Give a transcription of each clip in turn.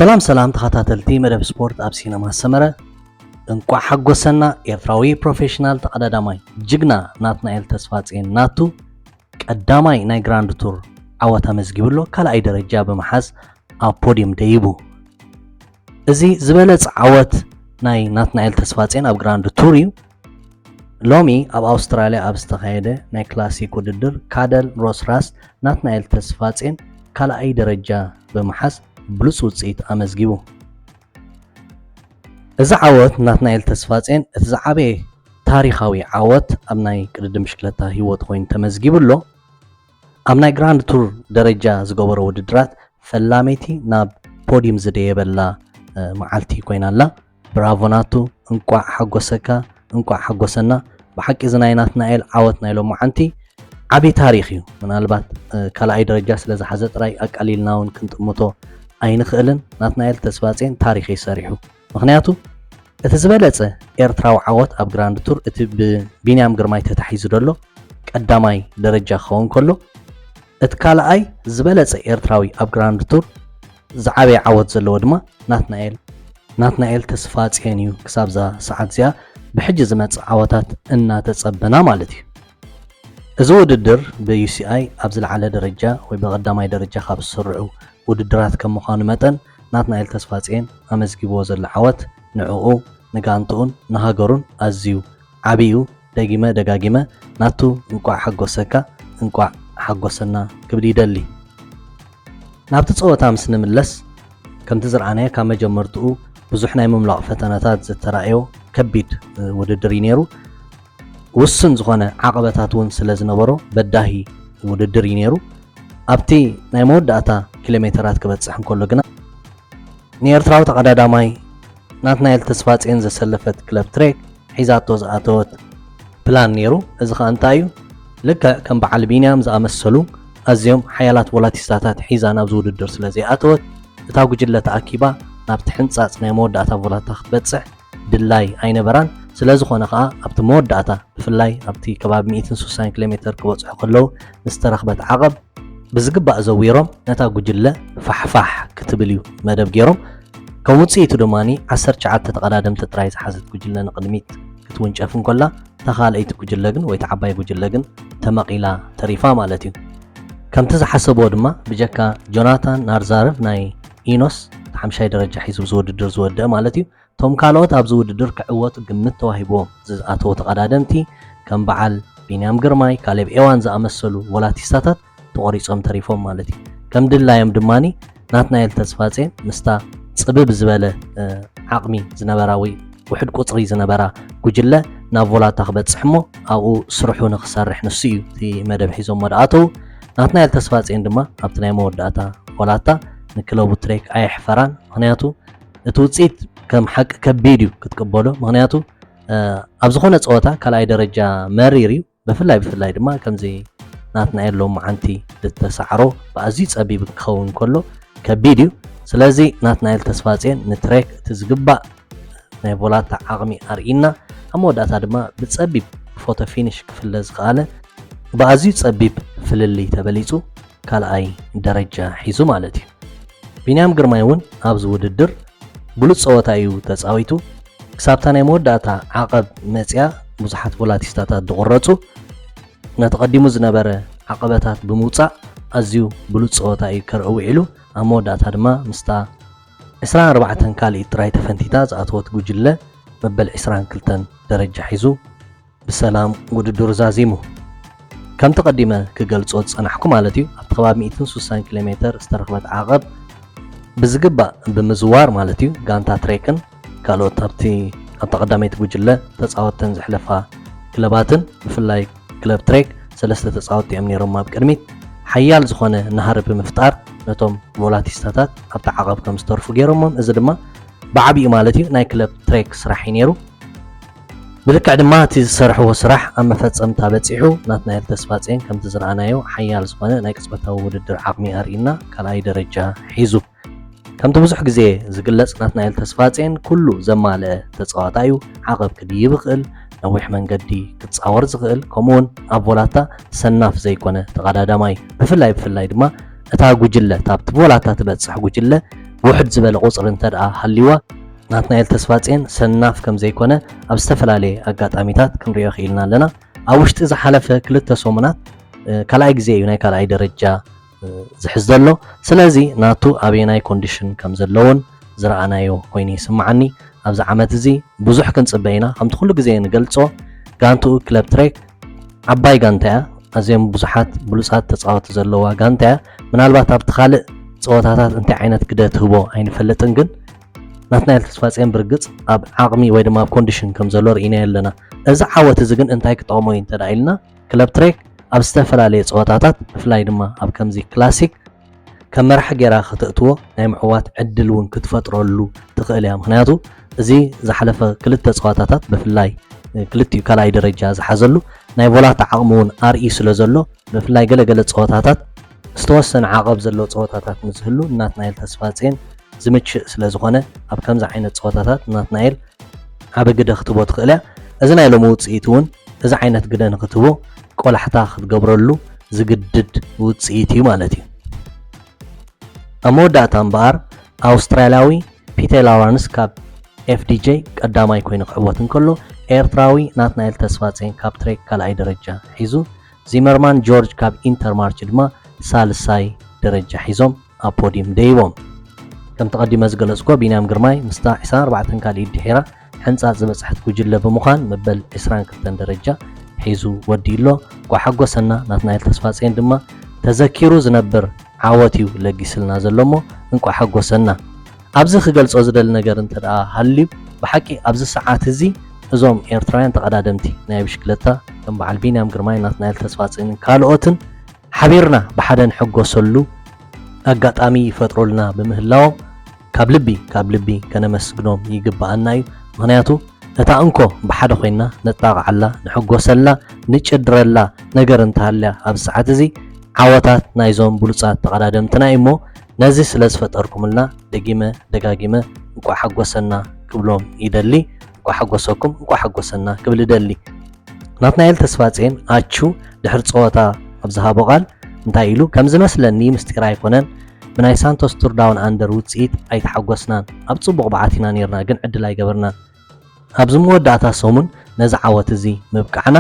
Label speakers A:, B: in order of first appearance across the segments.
A: ሰላም ተኸታተልቲ መደብ ስፖርት ኣብ ሲነማ ሰመረ እንቋዕ ሓጎሰና ኤርትራዊ ፕሮፌሽናል ተቀዳዳማይ ጅግና ናትናኤል ተስፋጽዮን ናቱ ቀዳማይ ናይ ግራንድ ቱር ዓወታ መዝጊብሎ ካልኣይ ደረጃ በመሓዝ ኣብ ፖዲየም ደይቡ እዚ ዝበለጽ ዓወት ናይ ናትናኤል ተስፋጽዮን ኣብ ግራንድ ቱር እዩ ሎሚ ኣብ ኣውስትራልያ ኣብ ዝተኻየደ ናይ ክላሲክ ውድድር ካደል ሮስራስ ናትናኤል ተስፋጽዮን ካልኣይ ደረጃ በመሓዝ ብሉጽ ውጽኢት ኣመዝጊቡ እዚ ዓወት ናትናኤል ተስፋጽዮን እቲ ዝዓበየ ታሪኻዊ ዓወት ኣብ ናይ ቅድድም ብሽክለታ ህይወት ኮይኑ ተመዝጊቡሎ ኣብ ናይ ግራንድ ቱር ደረጃ ዝገበሮ ውድድራት ፈላሜቲ ናብ ፖዲየም ዝደየበላ መዓልቲ ኮይናላ ብራቮ ናቱ እንቋዕ ሓጎሰካ እንቋዕ ሓጎሰና ብሓቂ ዝናይ ናትናኤል ዓወት ናይ ሎም መዓልቲ ዓብይ ታሪኽ እዩ ምናልባት ካልኣይ ደረጃ ስለ ዝሓዘ ጥራይ ኣቃሊልና እውን ክንጥምቶ ኣይንኽእልን ናትናኤል ተስፋጽዮን ታሪኽ ይሰሪሑ ምክንያቱ እቲ ዝበለጸ ኤርትራዊ ዓወት ኣብ ግራንድ ቱር እቲ ብቢንያም ግርማይ ተታሒዙ ደሎ ቀዳማይ ደረጃ ክኸውን ከሎ እቲ ካልኣይ ዝበለጸ ኤርትራዊ ኣብ ግራንድ ቱር ዝዓበየ ዓወት ዘለዎ ድማ ናትናኤል ተስፋጽዮን እዩ ክሳብ ዛ ሰዓት እዚኣ ብሕጂ ዝመጽእ ዓወታት እናተጸበና ማለት እዩ እዚ ውድድር ብዩሲኣይ ኣብ ዝለዓለ ደረጃ ወይ ብቐዳማይ ደረጃ ካብ ዝስርዑ ውድድራት ከም ምዃኑ መጠን ናትናኤል ተስፋጽዮን ኣመዝጊብዎ ዘሎ ዓወት ንዕኡ ንጋንትኡን ንሃገሩን ኣዝዩ ዓብዩ ደጋጊመ ናቱ እንቋዕ ሓጎሰካ እንቋዕ ሓጎሰና ክብል ይደሊ ናብቲ ፀወታ ምስ ንምለስ ከምቲ ዝረኣናዮ ካብ መጀመርትኡ ብዙሕ ናይ ምምላቕ ፈተናታት ዝተረኣዮ ከቢድ ውድድር እዩ ነይሩ ውስን ዝኾነ ዓቐበታት እውን ስለ ዝነበሮ በዳሂ ውድድር እዩ ነይሩ ኣብቲ ናይ መወዳእታ ኪሎሜትራት ክበጽሕ እንከሎ ግና ንኤርትራዊ ተቀዳዳማይ ናትናኤል ተስፋጽዮን ዘሰለፈት ክለብ ትሬክ ሒዛቶ ዝኣተወት ፕላን ነይሩ እዚ ከዓ እንታይ እዩ ልክዕ ከም በዓል ቢንያም ዝኣመሰሉ ኣዝዮም ሓያላት ቮላቲስታታት ሒዛ ናብዚ ውድድር ስለዘይኣተወት እታ ጉጅለ ተኣኪባ ናብቲ ሕንፃፅ ናይ መወዳእታ ቮላታ ክትበጽሕ ድላይ ኣይነበራን ስለዝኾነ ከዓ ኣብቲ መወዳእታ ብፍላይ ኣብቲ ከባቢ 160 ኪሎ ሜትር ክበጽሑ ከለዉ ንዝተረኽበት ዓቐብ ብዝግባእ ዘዊሮም ነታ ጉጅለ ፋሕፋሕ ክትብል እዩ መደብ ገይሮም ከም ውፅኢቱ ድማኒ 19 ተቀዳደምቲ ጥራይ ዝሓዘት ጉጅለ ንቅድሚት ክትውንጨፍ እንከላ ተኻልአይቲ ጉጅለ ግን ወይ ተዓባይ ጉጅለ ግን ተመቂላ ተሪፋ ማለት እዩ ከምቲ ዝሓሰቦ ድማ ብጀካ ጆናታን ናርዛረቭ ናይ ኢኖስ ሓምሻይ ደረጃ ሒዙ ዝውድድር ዝወድአ ማለት እዩ ቶም ካልኦት ኣብዚ ውድድር ክዕወቱ ግምት ተዋሂቦም ዝኣተዉ ተቀዳደምቲ ከም በዓል ቢንያም ግርማይ ካሌብ ኤዋን ዝኣመሰሉ ቮላቲስታታት ተቆሪጾም ተሪፎም ማለት እዩ ከም ድላዮም ድማኒ ናትናኤል ተስፋጽዮን ምስታ ጽብብ ዝበለ ዓቕሚ ዝነበራ ወይ ውሕድ ቁፅሪ ዝነበራ ጉጅለ ናብ ቮላታ ክበጽሕ እሞ ኣብኡ ስርሑ ንክሰርሕ ንሱ እዩ እቲ መደብ ሒዞም መድኣተው ናትናኤል ተስፋጽዮን ድማ ኣብቲ ናይ መወዳእታ ቮላታ ንክለቡ ትሬክ ኣይሕፈራን ምክንያቱ እቲ ውፅኢት ከም ሓቂ ከቢድ እዩ ክትቅበሎ ምክንያቱ ኣብ ዝኾነ ፀወታ ካልኣይ ደረጃ መሪር እዩ ብፍላይ ድማ ከምዚ ናትናኤል ሎም መዓንቲ ዝተሳዕሮ ብኣዝዩ ፀቢብ ክኸውን ከሎ ከቢድ እዩ ስለዚ ናትናኤል ተስፋጽዮን ንትሬክ እቲ ዝግባእ ናይ ቮላታ ዓቕሚ ኣርኢና ኣብ መወዳእታ ድማ ብፀቢብ ፎቶ ፊኒሽ ክፍለ ዝኸኣለ ብኣዝዩ ፀቢብ ፍልሊ ተበሊፁ ካልኣይ ደረጃ ሒዙ ማለት እዩ ቢንያም ግርማይ እውን ኣብዚ ውድድር ብሉፅ ፀወታ እዩ ተፃዊቱ ክሳብታ ናይ መወዳእታ ዓቐብ መፅያ ብዙሓት ቮላቲስታታት ዝቑረፁ ነተቐዲሙ ዝነበረ ዓቐበታት ብምውፃእ ኣዝዩ ብሉፅ ፀወታ እዩ ከርአው ኢሉ ኣብ መወዳእታ ድማ ምስታ 24 ካልእ ጥራይ ተፈንቲታ ዝኣተወት ጉጅለ መበል 22 ደረጃ ሒዙ ብሰላም ውድድር ዛዚሙ ከም ተቐዲመ ክገልጾ ዝጸናሕኩ ማለት እዩ ኣብቲ ከባቢ 160 ኪሎ ሜትር ዝተረኽበት ዓቐብ ብዝግባእ ብምዝዋር ማለት እዩ ጋንታ ትሬክን ካልኦት ኣብቲ ቀዳመይቲ ጉጅለ ተፃወተን ዘሕለፋ ክለባትን ብፍላይ ክለብ ትሬክ ሰለስተ ተፃወቲ እዮም ነይሮም ኣብ ቅድሚት ሓያል ዝኾነ ናሃሪ ብምፍጣር ነቶም ቮላቲስታታት ኣብቲ ዓቐብ ከም ዝተርፉ ገይሮሞም እዚ ድማ ብዓብዪ ማለት እዩ ናይ ክለብ ትሬክ ስራሕ እዩ ነይሩ ብልክዕ ድማ እቲ ዝሰርሕዎ ስራሕ ኣብ መፈፀምታ በፂሑ ናትናኤል ተስፋጽዮን ከምቲ ዝረኣናዮ ሓያል ዝኾነ ናይ ቅፅበታዊ ውድድር ዓቕሚ ኣርኢና ካልኣይ ደረጃ ሒዙ ከምቲ ብዙሕ ግዜ ዝግለጽ ናትናኤል ተስፋጽዮን ኩሉ ዘማልአ ተፃዋታ እዩ ዓቐብ ክድይብ ይኽእል ነዊሕ መንገዲ ክጻወር ዝኽእል ከምኡውን ኣብ ቮላታ ሰናፍ ዘይኮነ ተቀዳዳማይ ብፍላይ ድማ እታ ጉጅለ ታብቲ ቮላታ ትበጽሕ ጉጅለ ውሕድ ዝበለ ቁፅሪ እንተደኣ ሃልይዋ ናትናኤል ተስፋፅን ሰናፍ ከም ዘይኮነ ኣብ ዝተፈላለየ ኣጋጣሚታት ክንሪኦ ክኢልና ኣለና። ኣብ ውሽጢ ዝሓለፈ 2 ሰሙናት ካልኣይ ግዜ እዩ ናይ ካልኣይ ደረጃ ዝሕዝ ዘሎ። ስለዚ ናቱ ኣበየናይ ኮንዲሽን ከም ዘለውን ዝረኣናዮ ኮይኑ ይስምዓኒ። ኣብዚ ዓመት እዚ ብዙሕ ክንፅበ ኢና ከምቲ ኩሉ ግዜ ንገልፆ ጋንትኡ ክለብ ትሬክ ዓባይ ጋንታ እያ። ኣዝዮም ብዙሓት ብሉፃት ተፃወቲ ዘለዋ ጋንታ እያ። ምናልባት ኣብቲ ካልእ ፀወታታት እንታይ ዓይነት ግደ ትህቦ ኣይንፈልጥን፣ ግን ናትናኤል ተስፋፅን ብርግፅ ኣብ ዓቕሚ ወይ ድማ ኣብ ኮንዲሽን ከም ዘሎ ርኢና ኣለና። እዚ ዓወት እዚ ግን እንታይ ክጠቕሞ እዩ እንተዳ ኢልና ክለብ ትሬክ ኣብ ዝተፈላለየ ፀወታታት ብፍላይ ድማ ኣብ ከምዚ ክላሲክ ከም መራሒ ጌራ ክትእትዎ ናይ ምዕዋት ዕድል እውን ክትፈጥረሉ ትኽእል እያ። ምክንያቱ እዚ ዝሓለፈ 2 ፀወታታት ብፍላይ ክልቲኡ ካልኣይ ደረጃ ዝሓዘሉ ናይ ቮላታ ዓቕሚ እውን ኣርኢ ስለ ዘሎ ብፍላይ ገለገለ ፀወታታት ዝተወሰነ ዓቐብ ዘለዎ ፀወታታት ንዝህሉ ናትናኤል ተስፋፅን ዝምችእ ስለ ዝኾነ ኣብ ከምዚ ዓይነት ፀወታታት ናትናኤል ዓበ ግደ ክትቦ ትኽእል እያ። እዚ ናይ ሎሚ ውፅኢት እውን እዚ ዓይነት ግደ ንክትቦ ቆላሕታ ክትገብረሉ ዝግድድ ውፅኢት እዩ ማለት እዩ። ኣብ መወዳእታ እምበኣር ኣውስትራልያዊ ፒተር ላውረንስ ካብ ኤፍዲጄ ቀዳማይ ኮይኑ ክዕወት እንከሎ ኤርትራዊ ናትናኤል ተስፋፅን ካብ ትሬክ ካልኣይ ደረጃ ሒዙ ዚመርማን ጆርጅ ካብ ኢንተርማርች ድማ ሳልሳይ ደረጃ ሒዞም ኣብ ፖዲየም ደይቦም። ከም ተቐዲመ ዝገለጽኮ ቢንያም ግርማይ ምስታ 24 ካልኢት ድሒራ ሕንፃፅ ዝበፅሐት ጉጅለ ብምዃን መበል 22 ደረጃ ሒዙ ወዲኡሎ። ጓሓጎሰና ናትናኤል ተስፋፅን ድማ ተዘኪሩ ዝነብር ዓወት እዩ ለጊስልና ዘሎሞ እንቋ ሓጎሰና። ኣብዚ ክገልጾ ዝደሊ ነገር እንተደኣ ሃልዩ ብሓቂ ኣብዚ ሰዓት እዚ እዞም ኤርትራውያን ተቐዳደምቲ ናይ ብሽክለታ ከም በዓል ቢንያም ግርማይ ናትናኤል ተስፋፅን ካልኦትን ሓቢርና ብሓደ ንሕጎሰሉ ኣጋጣሚ ይፈጥሩልና ብምህላዎም ካብ ልቢ ከነመስግኖም ይግባአና እዩ። ምክንያቱ እታ እንኮ ብሓደ ኮይና ነጣቕዓላ ንሕጎሰላ ንጭድረላ ነገር እንተሃልያ ኣብ ሰዓት እዚ ዓወታት ናይዞም ብሉፃት ተቐዳደምትና እሞ ነዚ ስለ ዝፈጠርኩምልና ደጋጊመ እንቋ ሓጎሰና ክብሎም ይደሊ። እንቋ ሓጎሰኩም እንቋ ሓጎሰና ክብል ይደሊ። ናትናኤል ተስፋፅን ኣቹ ድሕሪ ፀወታ ኣብ ዝሃቦ ቃል እንታይ ኢሉ ከም ዝመስለኒ ምስጢር ኣይኮነን ብናይ ሳንቶስ ቱር ዳውን ኣንደር ውፅኢት ኣይተሓጎስናን ኣብ ፅቡቕ በዓቲና ነርና ግን ዕድል ኣይገበርናን ኣብዚ መወዳእታ ሰሙን ነዚ ዓወት እዚ ምብቃዕና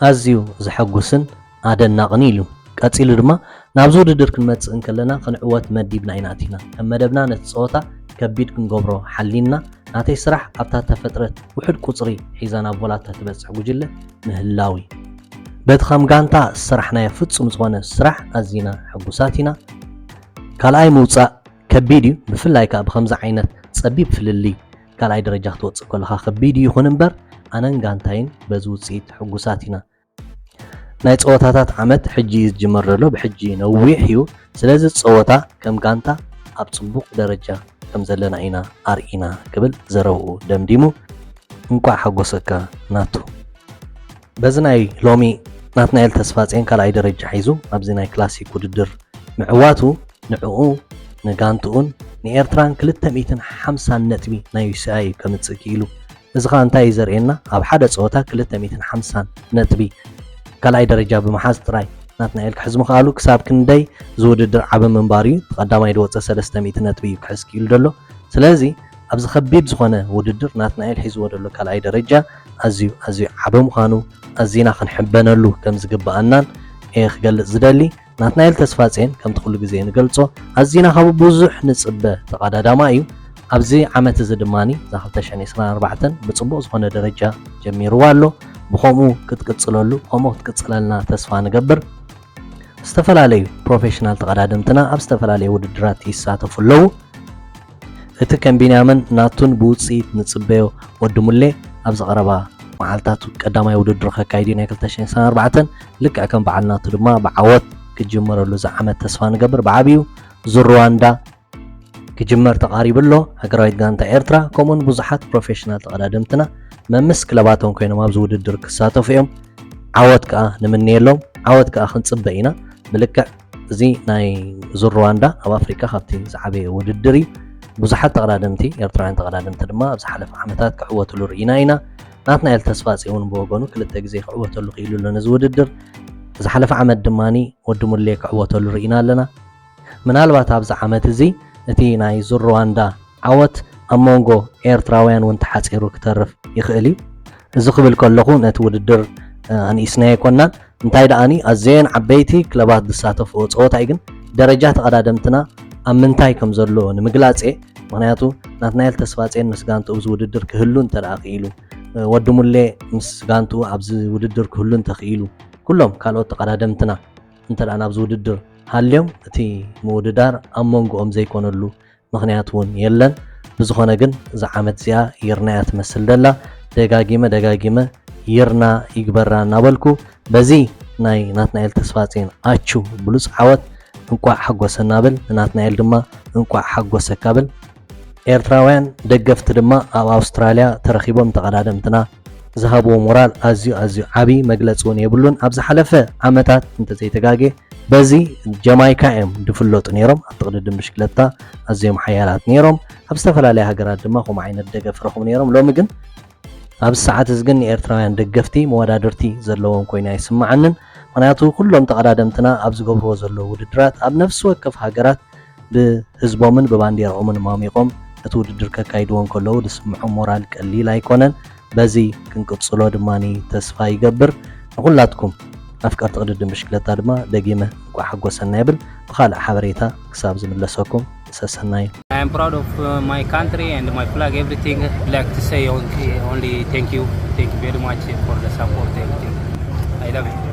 A: ኣዝዩ ዘሐጉስን ኣደናቕን ኢሉ ቀፂሉ ድማ ናብዚ ውድድር ክንመፅእ እንከለና ክንዕወት መዲብና ኢናቲና ከም መደብና ነቲ ፀወታ ከቢድ ክንገብሮ ሓሊና ናተይ ስራሕ ኣብታ ተፈጥረት ውሕድ ቁፅሪ ሒዛ ናብ ቮላታ ትበፅሕ ጉጅለ ምህላዊ በቲ ከም ጋንታ ስራሕናዮ ፍፁም ዝኾነ ስራሕ ኣዝና ሕጉሳት ኢና። ካልኣይ ምውፃእ ከቢድ እዩ ብፍላይ ከዓ ብከምዚ ዓይነት ፀቢብ ፍልሊ ካልኣይ ደረጃ ክትወፅእ ከለካ ከቢድ እዩ ይኹን እምበር ኣነን ጋንታይን በዚ ውፅኢት ሕጉሳት ኢና። ናይ ፀወታታት ዓመት ሕጂ ዝጅመር ዘሎ ብሕጂ ነዊሕ እዩ። ስለዚ ፀወታ ከም ጋንታ ኣብ ፅቡቕ ደረጃ ከም ዘለና ኢና ኣርኢና ክብል ዘረብኡ ደምዲሙ እንቋዕ ሓጎሰካ ናቱ። በዚ ናይ ሎሚ ናትናኤል ተስፋፅን ካልኣይ ደረጃ ሒዙ ኣብዚ ናይ ክላሲክ ውድድር ምዕዋቱ ንዕኡ ንጋንትኡን ንኤርትራን 250 ነጥቢ ናይ ዩሲኣይ ከምፅእ ክኢሉ እዚ ኸ እንታይ እዩ ዘርእየና ኣብ ሓደ ፀወታ 250 ነጥቢ ካልኣይ ደረጃ ብምሓዝ ጥራይ ናትናኤል ክሕዝ ምኽኣሉ ክሳብ ክንደይ ዝውድድር ዓበ ምንባር እዩ። ተቐዳማይ ድወፀ 300 ነጥቢ እዩ ክሕዝ ክኢሉ ደሎ። ስለዚ ኣብዚ ከቢድ ዝኾነ ውድድር ናትናኤል ሒዝዎ ደሎ ካልኣይ ደረጃ ኣዝዩ ዓበ ምዃኑ ኣዝና ክንሕበነሉ ከም ዝግባአናን ክገልጽ ዝደሊ። ናትናኤል ተስፋፅን ከምቲ ኩሉ ግዜ ንገልጾ ኣዝና ካብ ብዙሕ ንፅበ ተቐዳዳማ እዩ። ኣብዚ ዓመት እዚ ድማኒ 2024 ብፅቡቅ ዝኾነ ደረጃ ጀሚርዋ ኣሎ። ብኸምኡ ክትቅፅለሉ ከምኡ ክትቅፅለልና ተስፋ ንገብር። ዝተፈላለዩ ፕሮፌሽናል ተቐዳድምትና ኣብ ዝተፈላለዩ ውድድራት ይሳተፉ ኣለዉ። እቲ ከም ቢንያምን ናቱን ብውፅኢት ንፅበዮ ወድሙሌ ኣብ ዝቐረባ መዓልታት ቀዳማይ ውድድር ከካይድ ናይ 2024 ልክዕ ከም በዓል ናቱ ድማ ብዓወት ክጅመረሉ ዝዓመት ተስፋ ንገብር። ብዓብዩ ዙር ሩዋንዳ ክጅመር ተቃሪቡ ኣሎ። ሃገራዊት ጋንታ ኤርትራ ከምኡን ብዙሓት ፕሮፌሽናል ተቐዳድምትና መምስ ክለባቶም ኮይኖም ኣብዚ ውድድር ክሳተፉ እዮም። ዓወት ከዓ ንምንየሎም ዓወት ከዓ ክንፅበ ኢና ብልክዕ እዚ ናይ ዙር ሩዋንዳ ኣብ ኣፍሪካ ካብቲ ዝዓበየ ውድድር እዩ። ብዙሓት ተቐዳድምቲ ኤርትራውያን ተቐዳድምቲ ድማ ኣብ ዝሓለፈ ዓመታት ክዕወትሉ ርኢና ኢና። ናትናኤል ተስፋፅን እውን ብወገኑ 2 ግዜ ክዕወተሉ ክኢሉ ኣሎ ነዚ ውድድር። ዝሓለፈ ዓመት ድማኒ ወዲ ሙሌ ክዕወተሉ ርኢና ኣለና። ምናልባት ኣብዚ ዓመት እዚ እቲ ናይ ዙር ሩዋንዳ ዓወት ኣብ መንጎ ኤርትራውያን እውን ተሓፂሩ ክተርፍ ይኽእል እዩ እዚ ክብል ከለኹ ነቲ ውድድር ኣንኢስና ኣይኮናን እንታይ ደኣኒ ኣዝየን ዓበይቲ ክለባት ዝሳተፍዎ ፀወታ እዩ ግን ደረጃ ተቐዳደምትና ኣብ ምንታይ ከም ዘሎ ንምግላፅ ምክንያቱ ናትናኤል ተስፋፅየን ምስ ጋንትኡ ኣብዚ ውድድር ክህሉ እንተደኣ ክኢሉ ወዲ ሙሌ ምስ ጋንትኡ ኣብዚ ውድድር ክህሉ እንተኽኢሉ ኩሎም ካልኦት ተቐዳደምትና እንተደኣ ናብዚ ውድድር ሃልዮም እቲ ምውድዳር ኣብ መንጎኦም ዘይኮነሉ ምክንያት እውን የለን ብዝኾነ ግን እዛ ዓመት እዚኣ ይርና እያ ትመስል ደላ ደጋጊመ ይርና ይግበራ እናበልኩ በዚ ናይ ናትናኤል ተስፋፅየን ኣቹ ብሉፅ ዓወት እንቋዕ ሓጎሰና ብል ናትናኤል ድማ እንቋዕ ሓጎሰካ ብል ኤርትራውያን ደገፍቲ ድማ ኣብ ኣውስትራልያ ተረኺቦም ተቐዳደምትና ዝሃብዎ ሞራል ኣዝዩ ዓብይ መግለፂ እውን የብሉን ኣብ ዝሓለፈ ዓመታት እንተዘይተጋጌ በዚ ጀማይካ እዮም ድፍለጡ ነይሮም ኣብ ትቅድድም ብሽክለታ ኣዝዮም ሓያላት ነይሮም ኣብ ዝተፈላለየ ሃገራት ድማ ከምኡ ዓይነት ደገፍ ረኽቡ ነይሮም ሎሚ ግን ኣብ ሰዓት እዚ ግን ኤርትራውያን ደገፍቲ መወዳድርቲ ዘለዎም ኮይኑ ኣይስማዓንን ምክንያቱ ኩሎም ተቐዳደምትና ኣብ ዝገብርዎ ዘለዉ ውድድራት ኣብ ነፍሲ ወከፍ ሃገራት ብህዝቦምን ብባንዴርኦምን ማሚቖም እቲ ውድድር ከካይድዎን ከለዉ ዝስምዖም ሞራል ቀሊል ኣይኮነን በዚ ክንቅፅሎ ድማኒ ተስፋ ይገብር ንኩላትኩም ኣፍቀርቲ ቅድድም ብሽክለታ ድማ ደጊመ እንቋዕ ሓጎሰና ይብል ብካልእ ሓበሬታ ክሳብ ዝምለሰኩም ሰሰናይ
B: I am proud of my country and my flag, everything. I'd like to say only thank you very much for the support, everything. I love it.